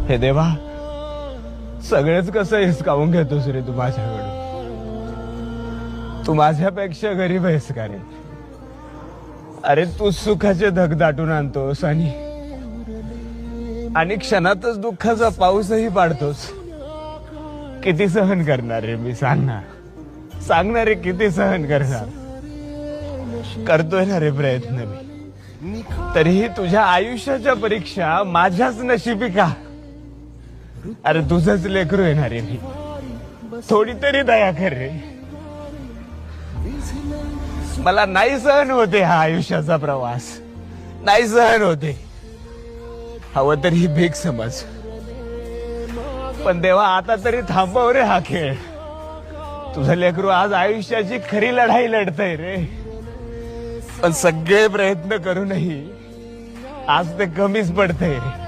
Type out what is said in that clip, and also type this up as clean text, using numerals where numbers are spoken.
हे देवा, सगळेच कसं हिसकावून घेतोस रे तू माझ्याकडून. तू माझ्यापेक्षा गरीब आहेस का रे? अरे तू सुखाचे धग दाटून आणतोस आणि क्षणातच दुःखाचा पाऊसही पाडतोस. किती सहन करणार रे मी? सांगणार रे, किती सहन करणार? करतोय ना रे प्रयत्न मी, तरीही तुझ्या आयुष्याच्या परीक्षा माझ्याच नशिबी का? अरे तुझंच लेकरू येणार रे मी, थोडी तरी दया कर रे. मला नाही सहन होते हा आयुष्याचा प्रवास, नाही सहन होते. हवं तरी भीक समज, पण देवा आता तरी थांबव रे हा खेळ. तुझं लेकरू आज आयुष्याची खरी लढाई लढतय रे, पण सगळे प्रयत्न करूनही आज ते कमीच पडतंय रे.